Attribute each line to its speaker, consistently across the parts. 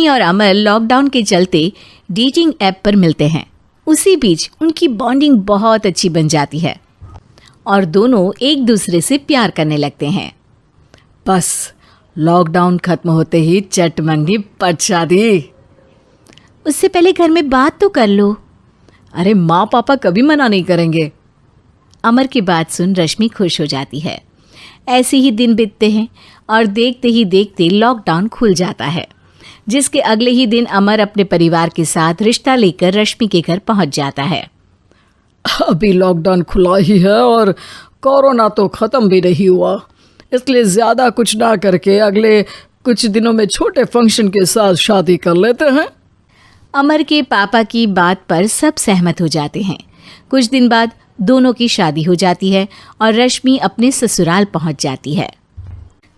Speaker 1: रश्मि और अमर लॉकडाउन के चलते डेटिंग ऐप पर मिलते हैं। उसी बीच उनकी बॉन्डिंग बहुत अच्छी बन जाती है और दोनों एक दूसरे से प्यार करने लगते हैं।
Speaker 2: बस लॉकडाउन खत्म होते ही चट मंगनी पट शादी।
Speaker 1: उससे पहले घर में बात तो कर लो।
Speaker 2: अरे माँ पापा कभी मना नहीं करेंगे।
Speaker 1: अमर की बात सुन रश्मि खुश हो जाती है। ऐसे ही दिन बीतते हैं और देखते ही देखते लॉकडाउन खुल जाता है, जिसके अगले ही दिन अमर अपने परिवार के साथ रिश्ता लेकर रश्मि के घर पहुंच जाता है।
Speaker 2: अभी लॉकडाउन खुला ही है और कोरोना तो ख़त्म भी नहीं हुआ, इसलिए ज़्यादा कुछ ना करके अगले कुछ दिनों में छोटे फंक्शन के साथ शादी कर लेते हैं।
Speaker 1: अमर के पापा की बात पर सब सहमत हो जाते हैं। कुछ दिन बाद दोनों की शादी हो जाती है और रश्मि अपने ससुराल पहुंच जाती है।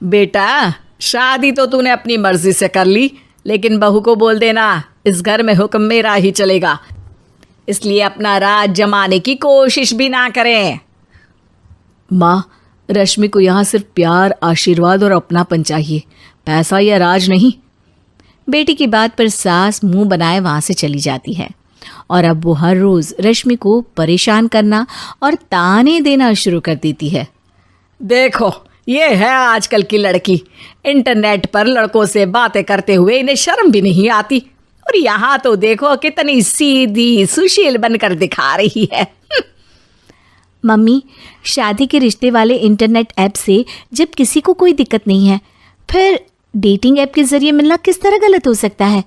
Speaker 2: बेटा, शादी तो तूने अपनी मर्जी से कर ली, लेकिन बहू को बोल देना इस घर में हुक्म मेरा ही चलेगा, इसलिए अपना राज जमाने की कोशिश भी ना करें।
Speaker 1: माँ, रश्मि को यहाँ सिर्फ प्यार, आशीर्वाद और अपनापन चाहिए, पैसा या राज नहीं। बेटी की बात पर सास मुंह बनाए वहाँ से चली जाती है और अब वो हर रोज़ रश्मि को परेशान करना और ताने देना शुरू कर देती है।
Speaker 2: देखो, ये है आजकल की लड़की, इंटरनेट पर लड़कों से बातें करते हुए इन्हें शर्म भी नहीं आती, और यहाँ तो देखो कितनी सीधी सुशील बनकर दिखा रही है।
Speaker 1: मम्मी, शादी के रिश्ते वाले इंटरनेट ऐप से जब किसी को कोई दिक्कत नहीं है, फिर डेटिंग ऐप के जरिए मिलना किस तरह गलत हो सकता है?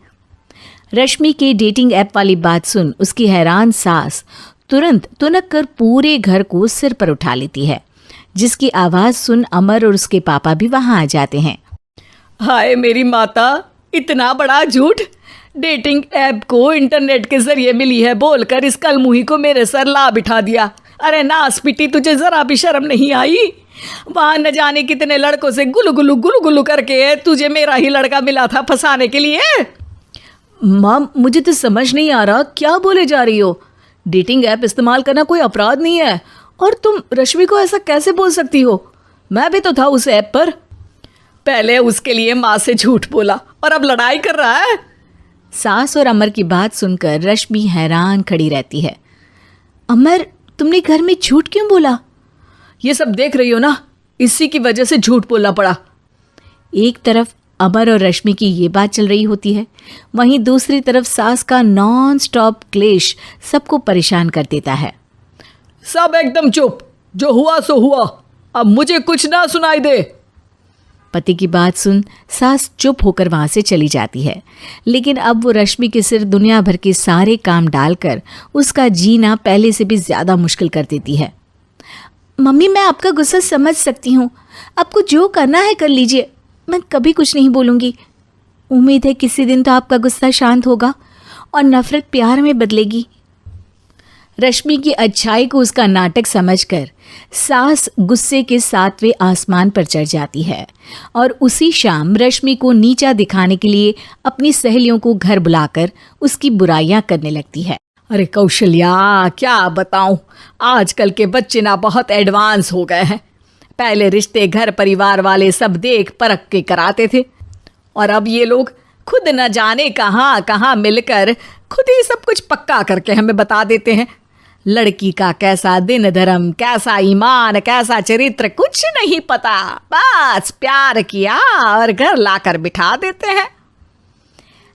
Speaker 1: रश्मि के डेटिंग ऐप वाली बात सुन उसकी हैरान सास तुरंत तुनक कर पूरे घर को सिर पर उठा लेती है, जिसकी आवाज़ सुन अमर और उसके पापा भी वहाँ आ जाते हैं।
Speaker 2: हाय मेरी माता, इतना बड़ा झूठ! डेटिंग ऐप को इंटरनेट के जरिए मिली है बोलकर इस कलमुही को मेरे सर ला बिठा दिया। अरे नास पिटी, तुझे जरा भी शर्म नहीं आई? वहाँ न जाने कितने लड़कों से गुलू गुलू करके तुझे मेरा ही लड़का मिला था फंसाने के लिए।
Speaker 1: माँ, मुझे तो समझ नहीं आ रहा क्या बोले जा रही हो। डेटिंग ऐप इस्तेमाल करना कोई अपराध नहीं है, और तुम रश्मि को ऐसा कैसे बोल सकती हो? मैं भी तो था उस ऐप पर।
Speaker 2: पहले उसके लिए माँ से झूठ बोला और अब लड़ाई कर रहा है।
Speaker 1: सास और अमर की बात सुनकर रश्मि हैरान खड़ी रहती है। अमर, तुमने घर में झूठ क्यों बोला?
Speaker 2: ये सब देख रही हो ना, इसी की वजह से झूठ बोलना पड़ा।
Speaker 1: एक तरफ अमर और रश्मि की ये बात चल रही होती है, वहीं दूसरी तरफ सास का नॉन स्टॉप क्लेश सबको परेशान कर देता है।
Speaker 2: सब एकदम चुप, जो हुआ सो हुआ, अब मुझे कुछ ना सुनाई दे।
Speaker 1: पति की बात सुन सास चुप होकर वहां से चली जाती है, लेकिन अब वो रश्मि के सिर दुनिया भर के सारे काम डालकर उसका जीना पहले से भी ज़्यादा मुश्किल कर देती है। मम्मी, मैं आपका गुस्सा समझ सकती हूँ, आपको जो करना है कर लीजिए, मैं कभी कुछ नहीं बोलूँगी। उम्मीद है किसी दिन तो आपका गुस्सा शांत होगा और नफरत प्यार में बदलेगी। रश्मि की अच्छाई को उसका नाटक समझकर सास गुस्से के 7वें आसमान पर चढ़ जाती है और उसी शाम रश्मि को नीचा दिखाने के लिए अपनी सहेलियों को घर बुलाकर उसकी बुराइयां करने लगती है।
Speaker 2: अरे कौशल्या, क्या बताऊं, आजकल के बच्चे ना बहुत एडवांस हो गए हैं। पहले रिश्ते घर परिवार वाले सब देख परख के कराते थे, और अब ये लोग खुद न जाने कहाँ कहाँ मिलकर खुद ही सब कुछ पक्का करके हमें बता देते हैं। लड़की का कैसा दिन धर्म, कैसा ईमान, कैसा चरित्र कुछ नहीं पता, बस प्यार किया और घर लाकर बिठा देते हैं।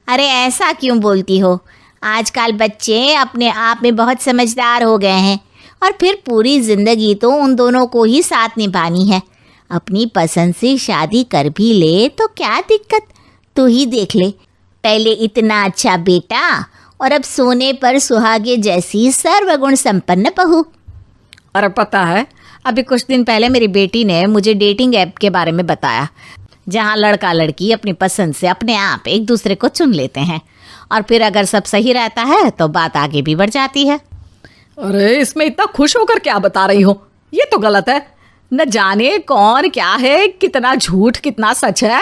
Speaker 3: अरे ऐसा क्यों बोलती हो? आजकल बच्चे अपने आप में बहुत समझदार हो गए हैं, और फिर पूरी ज़िंदगी तो उन दोनों को ही साथ निभानी है। अपनी पसंद से शादी कर भी ले तो क्या दिक्कत, तू ही देख ले, पहले इतना अच्छा बेटा और अब सोने पर सुहागे जैसी सर्वगुण संपन्न बहू।
Speaker 1: और पता है, अभी कुछ दिन पहले मेरी बेटी ने मुझे डेटिंग ऐप के बारे में बताया, जहाँ लड़का लड़की अपनी पसंद से अपने आप एक दूसरे को चुन लेते हैं, और फिर अगर सब सही रहता है तो बात आगे भी बढ़ जाती है।
Speaker 2: अरे इसमें इतना खुश होकर क्या बता रही हो? ये तो गलत है। न जाने कौन क्या है, कितना झूठ कितना सच है।